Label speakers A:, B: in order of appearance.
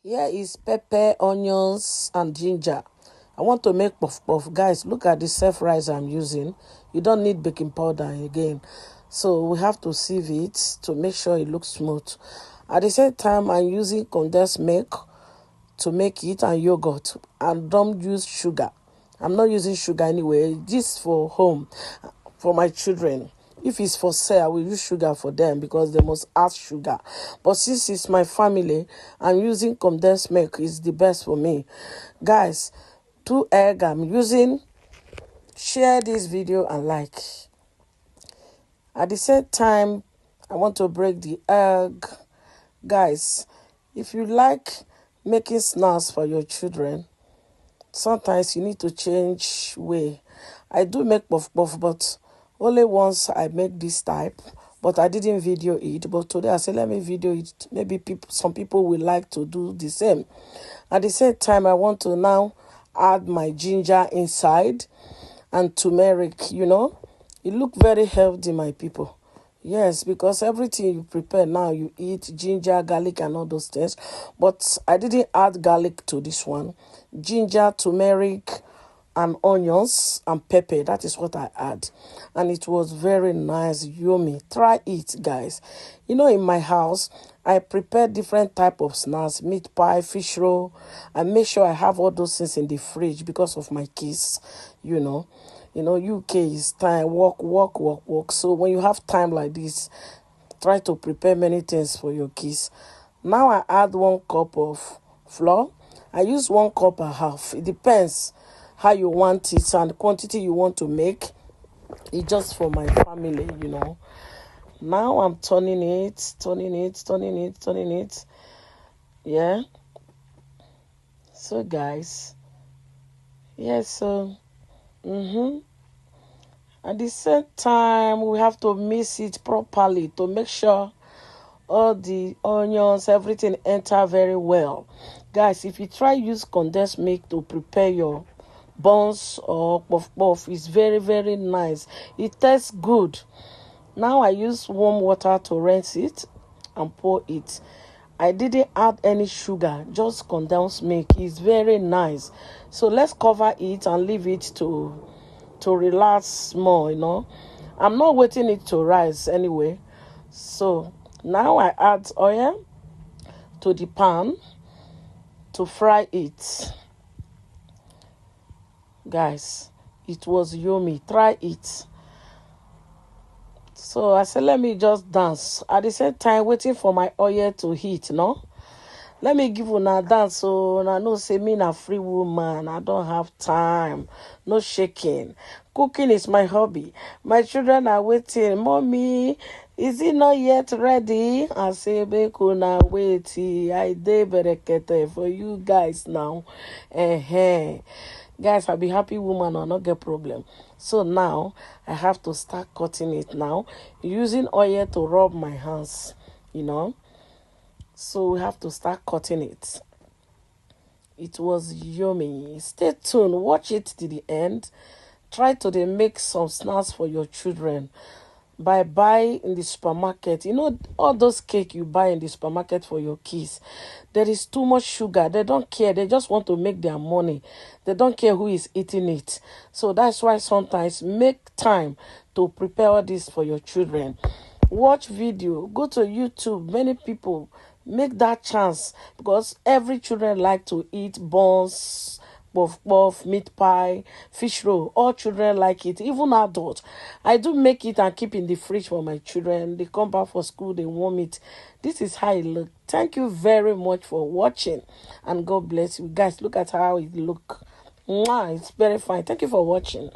A: Here is pepper, onions, and ginger. I want to make puff puff. Guys, look at the self-rice I'm using. You don't need baking powder again. So we have to sieve it to make sure it looks smooth. At the same time, I'm using condensed milk to make it and yogurt. And don't use sugar. I'm not using sugar anyway. This for home, for my children. If it's for sale, I will use sugar for them because they must add sugar. But since it's my family, I'm using condensed milk. It's the best for me. Guys, 2 egg I'm using. Share this video and like. At the same time, I want to break the egg. Guys, if you like making snacks for your children, sometimes you need to change way. I do make puff puff, but only once I make this type, but I didn't video it. But today I said, let me video it. Maybe some people will like to do the same. At the same time, I want to now add my ginger inside and turmeric, It look very healthy, my people. Yes, because everything you prepare now, you eat ginger, garlic, and all those things. But I didn't add garlic to this one. Ginger, turmeric, and onions and pepper. That is what I add. And it was very nice, yummy. Try it, guys. In my house, I prepare different type of snacks, meat pie, fish roll. I make sure I have all those things in the fridge because of my kids, UK is time, work. So when you have time like this, try to prepare many things for your kids. Now I add 1 cup of flour. I use 1.5 cups. It depends how you want it and the quantity you want to make. It's just for my family, Now I'm turning it. Yeah. So guys, at the same time, we have to mix it properly to make sure all the onions, everything enter very well. Guys, if you try use condensed milk to prepare your buns or puff puff, it's very, very nice. It tastes good. Now I use warm water to rinse it and pour it. I didn't add any sugar, just condensed milk. It's very nice. So let's cover it and leave it to relax more, I'm not waiting it to rise anyway. So now I add oil to the pan to fry it. Guys, it was yummy. Try it. So I said, let me just dance. At the same time, waiting for my oil to heat, no? Let me give una dance. So I know say me a free woman. I don't have time. No shaking. Cooking is my hobby. My children are waiting. Mommy, is it not yet ready? I say, make una wait. I dey berekete for you guys now. Guys, I'll be happy woman or not get problem. So now I have to start cutting it now. Using oil to rub my hands, So we have to start cutting it. It was yummy. Stay tuned. Watch it to the end. Try to make some snacks for your children. Buy in the supermarket. All those cake you buy in the supermarket for your kids. There is too much sugar. They don't care. They just want to make their money. They don't care who is eating it. So that's why sometimes make time to prepare all this for your children. Watch video. Go to YouTube. Many people make that chance because every children like to eat buns, puff puff, meat pie, fish roll. All children like it, even adults. I do make it and keep in the fridge for my children. They come back for school, they warm it. This is how it look. Thank you very much for watching and God bless you. Guys, look at how it look. Mwah, it's very fine. Thank you for watching.